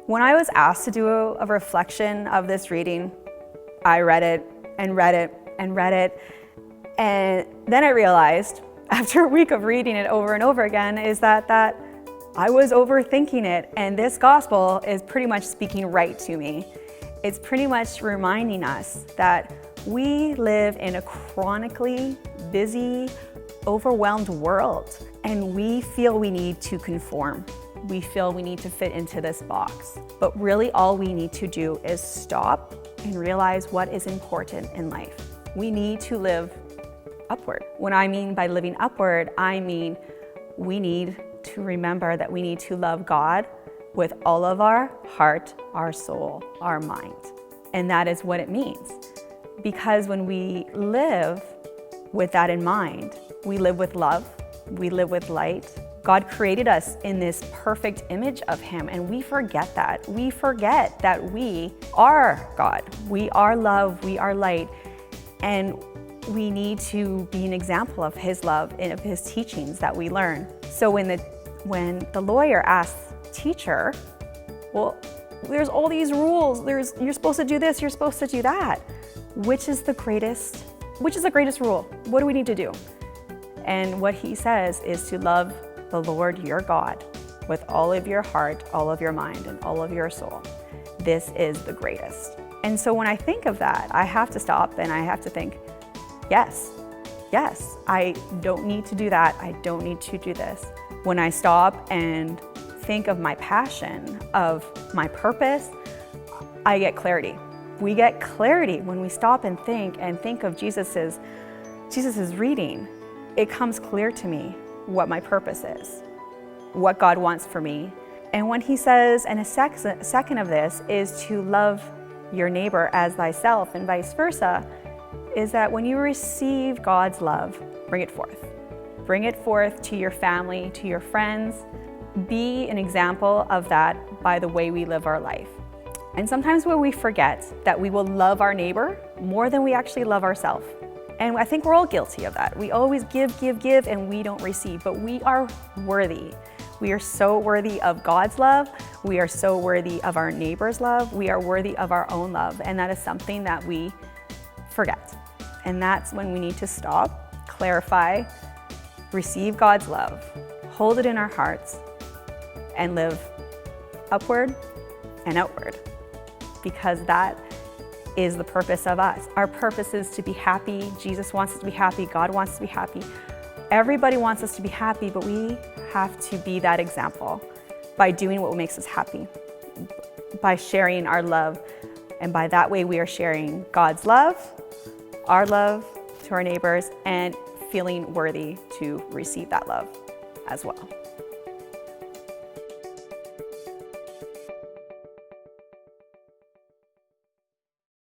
When I was asked to do a reflection of this reading, I read it and read it and read it. And then I realized, after a week of reading it over and over again, is that I was overthinking it. And this gospel is pretty much speaking right to me. It's pretty much reminding us that we live in a chronically busy, overwhelmed world, and we feel we need to conform. We feel we need to fit into this box. But really all we need to do is stop and realize what is important in life. We need to live upward. What I mean by living upward, I mean we need to remember that we need to love God with all of our heart, our soul, our mind. And that is what it means. Because when we live with that in mind, we live with love, we live with light. God created us in this perfect image of Him, and we forget that. We forget that we are God. We are love, we are light, and we need to be an example of His love and of His teachings that we learn. So when the lawyer asks teacher, well, there's all these rules. You're supposed to do this, you're supposed to do that. Which is the greatest rule? What do we need to do? And what he says is to love the Lord your God with all of your heart, all of your mind, and all of your soul. This is the greatest. And so when I think of that, I have to stop and I have to think, yes, I don't need to do that. I don't need to do this. When I stop and think of my passion, of my purpose, I get clarity. We get clarity when we stop and think of Jesus's reading. It comes clear to me what my purpose is, what God wants for me. And when he says, and a second of this is to love your neighbor as thyself and vice versa, is that when you receive God's love, bring it forth. Bring it forth to your family, to your friends. Be an example of that by the way we live our life. And sometimes when we forget that we will love our neighbor more than we actually love ourselves. And I think we're all guilty of that. We always give, and we don't receive, but we are worthy. We are so worthy of God's love. We are so worthy of our neighbor's love. We are worthy of our own love. And that is something that we forget. And that's when we need to stop, clarify, receive God's love, hold it in our hearts, and live upward and outward. Because that is the purpose of us. Our purpose is to be happy. Jesus wants us to be happy. God wants us to be happy. Everybody wants us to be happy, but we have to be that example by doing what makes us happy, by sharing our love. And by that way, we are sharing God's love, our love to our neighbors, and feeling worthy to receive that love as well.